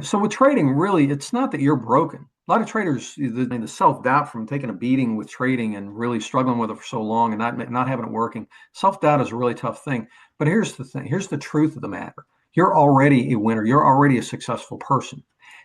So with trading, really, it's not that you're broken. A lot of traders, the self-doubt from taking a beating with trading and really struggling with it for so long and not having it working. Self-doubt is a really tough thing. But here's the thing. Here's the truth of the matter. You're already a winner. You're already a successful person.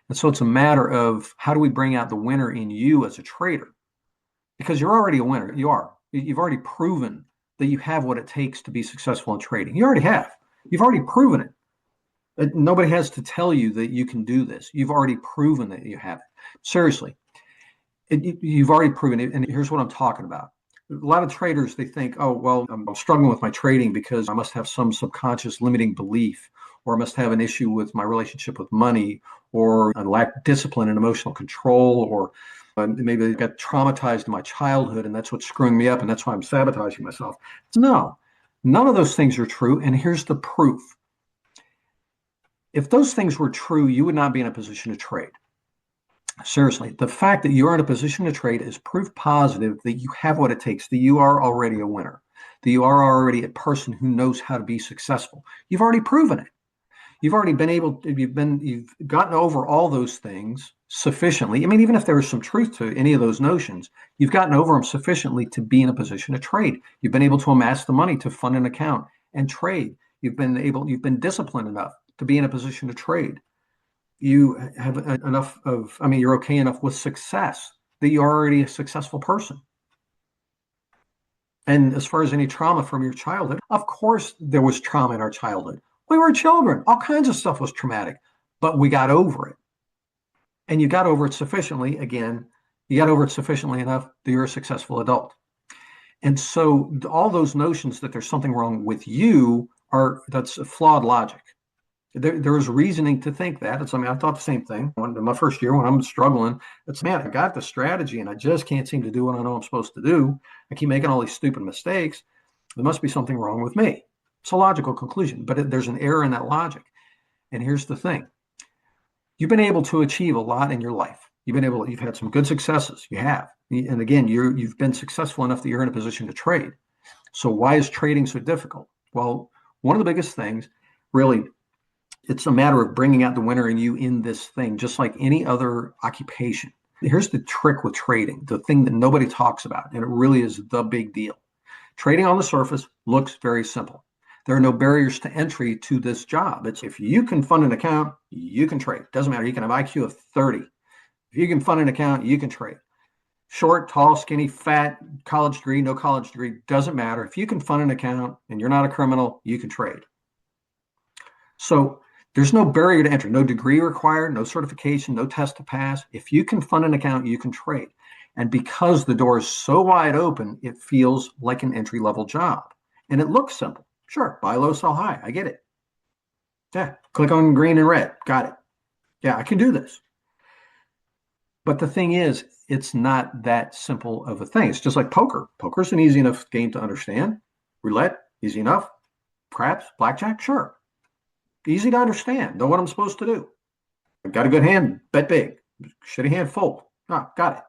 And so it's a matter of how do we bring out the winner in you as a trader? Because you're already a winner. You are. You've already proven that you have what it takes to be successful in trading. You already have. You've already proven it. Nobody has to tell you that you can do this. You've already proven that you have it. Seriously, you've already proven it. And here's what I'm talking about. A lot of traders, they think, oh, well, I'm struggling with my trading because I must have some subconscious limiting belief, or I must have an issue with my relationship with money, or I lack discipline and emotional control, or maybe I got traumatized in my childhood and that's what's screwing me up and that's why I'm sabotaging myself. No, none of those things are true. And here's the proof. If those things were true, you would not be in a position to trade. Seriously, the fact that you're in a position to trade is proof positive that you have what it takes, that you are already a winner, that you are already a person who knows how to be successful. You've already proven it. You've already been able to, you've gotten over all those things sufficiently. I mean, even if there was some truth to any of those notions, you've gotten over them sufficiently to be in a position to trade. You've been able to amass the money to fund an account and trade. You've been disciplined enough to be in a position to trade. You have enough of, I mean, you're okay enough with success that you're already a successful person. And as far as any trauma from your childhood, of course there was trauma in our childhood. We were children. All kinds of stuff was traumatic, but we got over it. And you got over it sufficiently, again, you got over it sufficiently enough that you're a successful adult. And so all those notions that there's something wrong with you that's flawed logic. There is reasoning to think that. It's, I mean, I thought the same thing. In my first year when I'm struggling, it's, man, I got the strategy and I just can't seem to do what I know I'm supposed to do. I keep making all these stupid mistakes. There must be something wrong with me. It's a logical conclusion, but there's an error in that logic. And here's the thing. You've been able to achieve a lot in your life. You've had some good successes. You have. And again, you've been successful enough that you're in a position to trade. So why is trading so difficult? Well, one of the biggest things, really, it's a matter of bringing out the winner in you in this thing, just like any other occupation. Here's the trick with trading, the thing that nobody talks about, and it really is the big deal. Trading on the surface looks very simple. There are no barriers to entry to this job. It's if you can fund an account, you can trade. Doesn't matter. You can have IQ of 30. If you can fund an account, you can trade. Short, tall, skinny, fat, college degree, no college degree, doesn't matter. If you can fund an account and you're not a criminal, you can trade. So there's no barrier to entry, no degree required, no certification, no test to pass. If you can fund an account, you can trade. And because the door is so wide open, it feels like an entry-level job. And it looks simple. Sure, buy low, sell high. I get it. Yeah, click on green and red. Got it. Yeah, I can do this. But the thing is, it's not that simple of a thing. It's just like poker. Poker's an easy enough game to understand. Roulette, easy enough. Craps, blackjack, sure. Easy to understand. Know what I'm supposed to do. I've got a good hand, bet big. Shitty hand, fold. Ah, got it.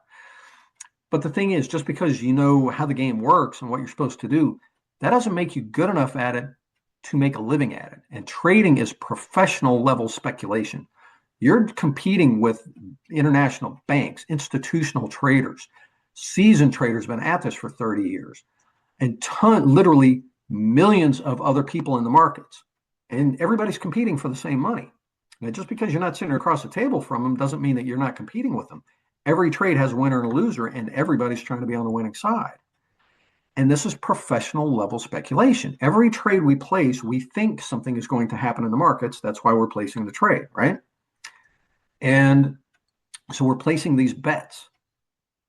But the thing is, just because you know how the game works and what you're supposed to do, that doesn't make you good enough at it to make a living at it. And trading is professional level speculation. You're competing with international banks, institutional traders, seasoned traders been at this for 30 years, and literally millions of other people in the markets. And everybody's competing for the same money. Now, just because you're not sitting across the table from them doesn't mean that you're not competing with them. Every trade has a winner and a loser, and everybody's trying to be on the winning side. And this is professional level speculation. Every trade we place, we think something is going to happen in the markets. That's why we're placing the trade, right? And so we're placing these bets.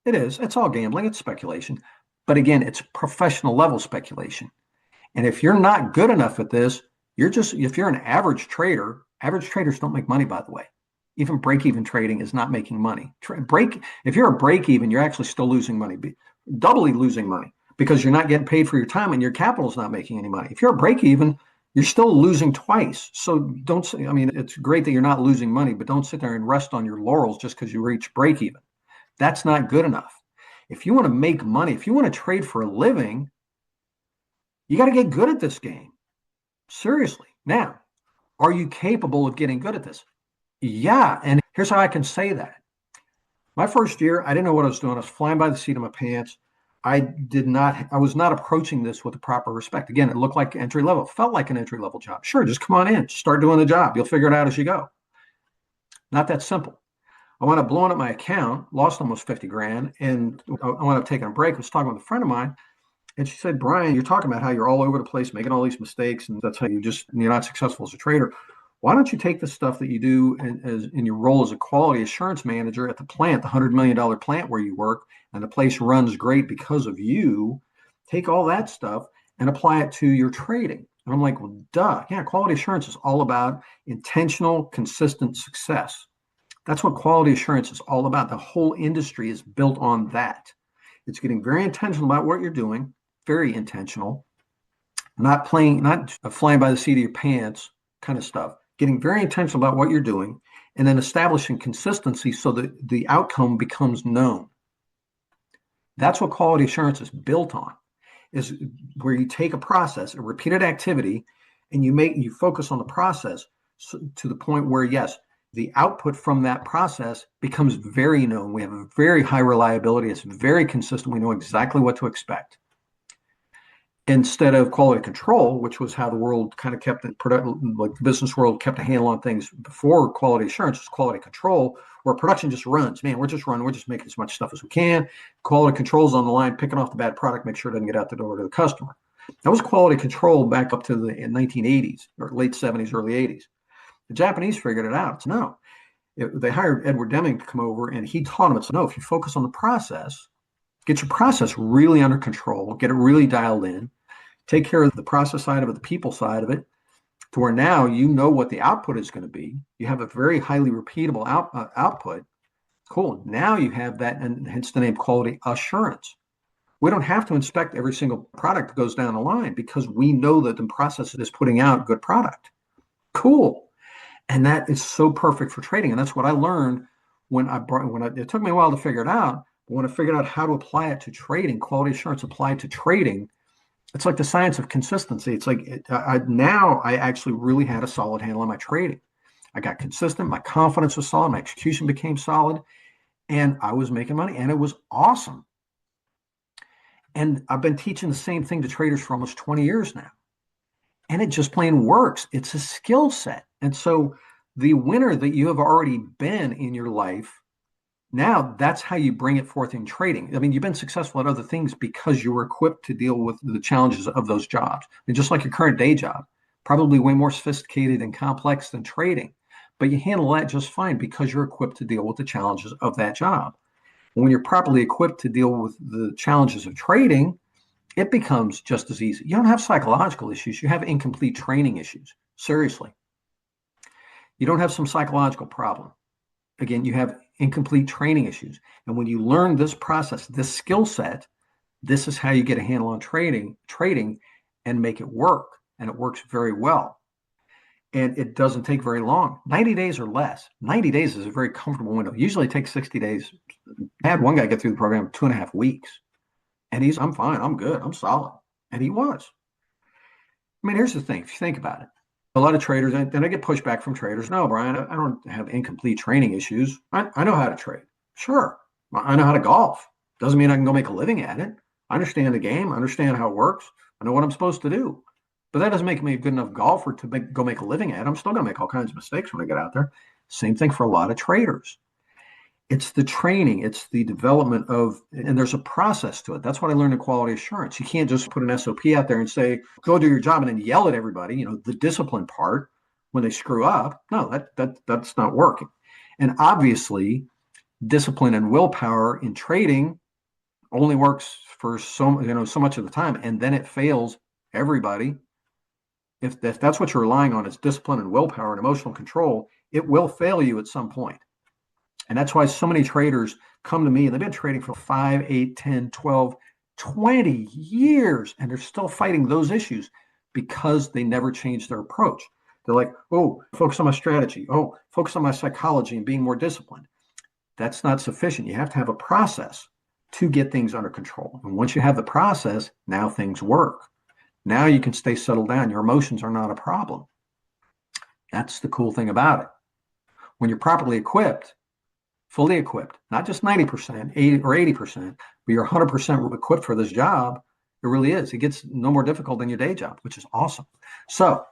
It's all gambling, it's speculation. But again, it's professional level speculation. And if you're not good enough at this, if you're an average traders don't make money, by the way. Even break-even trading is not making money. If you're a break-even, you're actually still losing money, doubly losing money, because you're not getting paid for your time and your capital is not making any money. If you're a break-even, you're still losing twice. So it's great that you're not losing money, but don't sit there and rest on your laurels just because you reach break-even. That's not good enough. If you want to make money, if you want to trade for a living, you got to get good at this game. Seriously. Now, are you capable of getting good at this? Yeah. And here's how I can say that. My first year, I didn't know what I was doing. I was flying by the seat of my pants. I was not approaching this with the proper respect. Again, it looked like entry level, felt like an entry level job. Sure, just come on in, start doing the job. You'll figure it out as you go. Not that simple. I wound up blowing up my account, lost almost 50 grand, and I wound up taking a break. I was talking with a friend of mine, and she said, Brian, you're talking about how you're all over the place, making all these mistakes, and that's how you're not successful as a trader. Why don't you take the stuff that you do in your role as a quality assurance manager at the plant, the $100 million plant where you work, and the place runs great because of you? Take all that stuff and apply it to your trading. And I'm like, well, duh. Yeah, quality assurance is all about intentional, consistent success. That's what quality assurance is all about. The whole industry is built on that. It's getting very intentional about what you're doing, very intentional, not flying by the seat of your pants kind of stuff. Getting very intentional about what you're doing, and then establishing consistency so that the outcome becomes known. That's what quality assurance is built on, is where you take a process, a repeated activity, and you focus on the process to the point where, yes, the output from that process becomes very known. We have a very high reliability. It's very consistent. We know exactly what to expect. Instead of quality control, which was how the world kind of kept it, like the business world kept a handle on things before quality assurance, was quality control, where production just runs. Man, we're just running, we're just making as much stuff as we can. Quality control's on the line, picking off the bad product, make sure it doesn't get out the door to the customer. That was quality control back up to the 1980s or late 70s, early 80s. The Japanese figured it out. It's no. They hired Edward Deming to come over, and he taught them, it's no, if you focus on the process, get your process really under control, get it really dialed in, take care of the process side of it, the people side of it, to where now you know what the output is going to be. You have a very highly repeatable output. Cool. Now you have that, and hence the name quality assurance. We don't have to inspect every single product that goes down the line because we know that the process is putting out good product. Cool. And that is so perfect for trading. And that's what I learned it took me a while to figure it out. But when I figured out how to apply it to trading, quality assurance applied to trading, it's like the science of consistency. It's like now I actually really had a solid handle on my trading. I got consistent. My confidence was solid. My execution became solid. And I was making money. And it was awesome. And I've been teaching the same thing to traders for almost 20 years now. And it just plain works. It's a skill set. And so the winner that you have already been in your life, now that's how you bring it forth in trading. I mean, you've been successful at other things because you were equipped to deal with the challenges of those jobs. And just like your current day job, probably way more sophisticated and complex than trading, but you handle that just fine because you're equipped to deal with the challenges of that job. And when you're properly equipped to deal with the challenges of trading, it becomes just as easy. You don't have psychological issues. You have incomplete training issues. Seriously. You don't have some psychological problem. Again, you have incomplete training issues. And when you learn this process, this skill set, this is how you get a handle on trading and make it work. And it works very well. And it doesn't take very long. 90 days or less. 90 days is a very comfortable window. Usually it takes 60 days. I had one guy get through the program in 2.5 weeks. And I'm fine, I'm good, I'm solid. And he was. I mean, here's the thing, if you think about it. A lot of traders, and I get pushback from traders. No, Brian, I don't have incomplete training issues. I know how to trade. Sure. I know how to golf. Doesn't mean I can go make a living at it. I understand the game. I understand how it works. I know what I'm supposed to do. But that doesn't make me a good enough golfer to go make a living at it. I'm still going to make all kinds of mistakes when I get out there. Same thing for a lot of traders. It's the training, it's the development of, and there's a process to it. That's what I learned in quality assurance. You can't just put an SOP out there and say, go do your job and then yell at everybody, the discipline part when they screw up. No, that's not working. And obviously, discipline and willpower in trading only works for so much of the time, and then it fails everybody. If that's what you're relying on is discipline and willpower and emotional control, it will fail you at some point. And that's why so many traders come to me and they've been trading for 5, 8, 10, 12, 20 years, and they're still fighting those issues because they never changed their approach. They're like, oh, focus on my strategy. Oh, focus on my psychology and being more disciplined. That's not sufficient. You have to have a process to get things under control. And once you have the process, now things work. Now you can stay settled down. Your emotions are not a problem. That's the cool thing about it. when you're properly equipped, fully equipped, not just 90%, 80 or 80%, but you're 100% equipped for this job, it really is. It gets no more difficult than your day job, which is awesome. So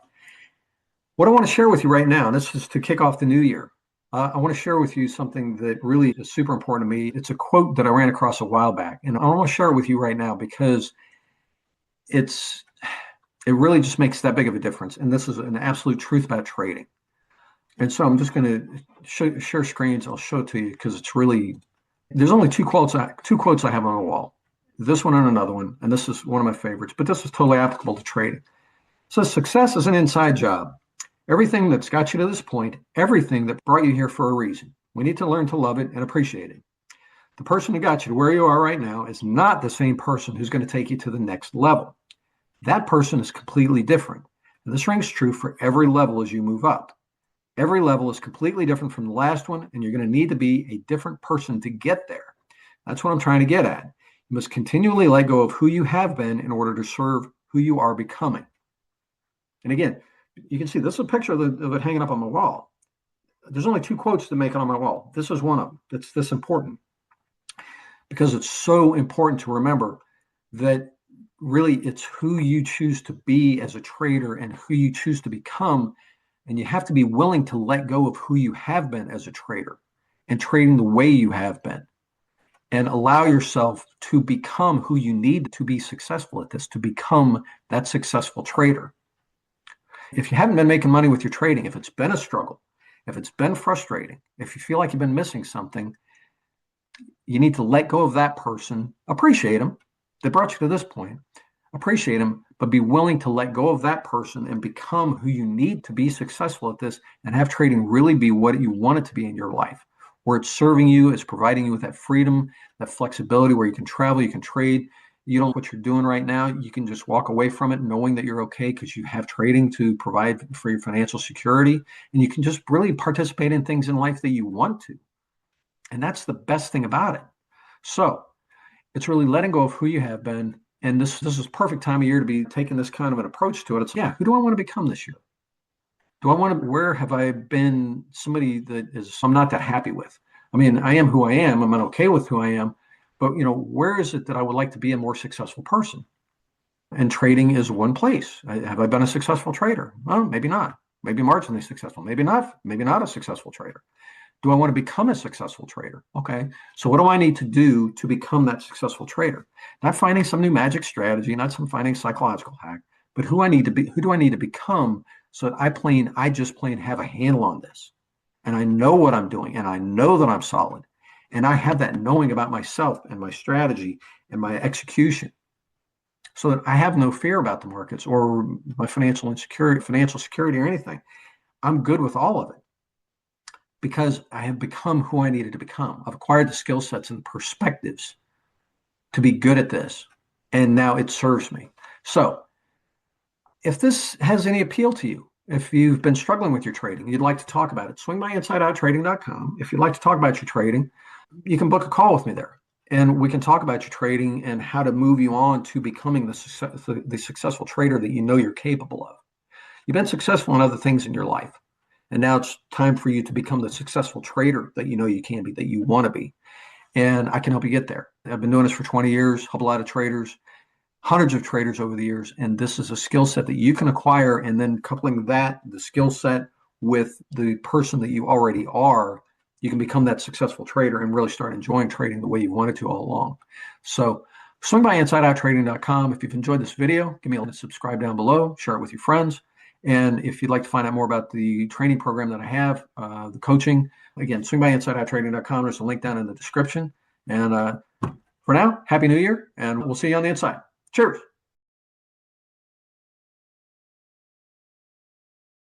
what I want to share with you right now, and this is to kick off the new year, I want to share with you something that really is super important to me. It's a quote that I ran across a while back, and I want to share it with you right now because it really just makes that big of a difference. And this is an absolute truth about trading. And so I'm just going to share screens. I'll show it to you because it's really, there's only two quotes I have on the wall. This one and another one, and this is one of my favorites, but this is totally applicable to trading. It says, success is an inside job. Everything that's got you to this point, everything that brought you here for a reason. We need to learn to love it and appreciate it. The person who got you to where you are right now is not the same person who's going to take you to the next level. That person is completely different. And this rings true for every level as you move up. Every level is completely different from the last one, and you're going to need to be a different person to get there. That's what I'm trying to get at. You must continually let go of who you have been in order to serve who you are becoming. And again, you can see this is a picture of it hanging up on my wall. There's only two quotes to make it on my wall. This is one of them. It's this important because it's so important to remember that really it's who you choose to be as a trader and who you choose to become. And you have to be willing to let go of who you have been as a trader and trading the way you have been, and allow yourself to become who you need to be successful at this, to become that successful trader. If you haven't been making money with your trading, if it's been a struggle, if it's been frustrating, if you feel like you've been missing something, you need to let go of that person, appreciate them. They brought you to this point, appreciate them, but be willing to let go of that person and become who you need to be successful at this, and have trading really be what you want it to be in your life, where it's serving you, it's providing you with that freedom, that flexibility where you can travel, you can trade. You don't know what you're doing right now. You can just walk away from it knowing that you're okay because you have trading to provide for your financial security. And you can just really participate in things in life that you want to. And that's the best thing about it. So it's really letting go of who you have been. And this is perfect time of year to be taking this kind of an approach to it. It's, who do I want to become this year? Where have I been somebody that I'm not that happy with? I mean, I am who I am. I'm not okay with who I am. But, where is it that I would like to be a more successful person? And trading is one place. Have I been a successful trader? Well, maybe not. Maybe marginally successful. Maybe not a successful trader. Do I want to become a successful trader? Okay. So what do I need to do to become that successful trader? Not finding some new magic strategy, not some finding psychological hack, but who do I need to become so that I just plain have a handle on this. And I know what I'm doing, and I know that I'm solid. And I have that knowing about myself and my strategy and my execution, so that I have no fear about the markets or my financial security or anything. I'm good with all of it because I have become who I needed to become. I've acquired the skill sets and perspectives to be good at this. And now it serves me. So if this has any appeal to you, if you've been struggling with your trading, you'd like to talk about it, swing by InsideOutTrading.com. If you'd like to talk about your trading, you can book a call with me there, and we can talk about your trading and how to move you on to becoming the successful trader that you know you're capable of. You've been successful in other things in your life, and now it's time for you to become the successful trader that you know you can be, that you want to be. And I can help you get there. I've been doing this for 20 years, help a lot of traders, hundreds of traders over the years, and this is a skill set that you can acquire, and then coupling the skill set with the person that you already are, you can become that successful trader and really start enjoying trading the way you wanted to all along. So swing by InsideOutTrading.com. If you've enjoyed this video, give me a subscribe down below, share it with your friends. And if you'd like to find out more about the training program that I have, the coaching, again, swing by InsideOutTrading.com. There's a link down in the description. And for now, Happy New Year, and we'll see you on the inside. Cheers.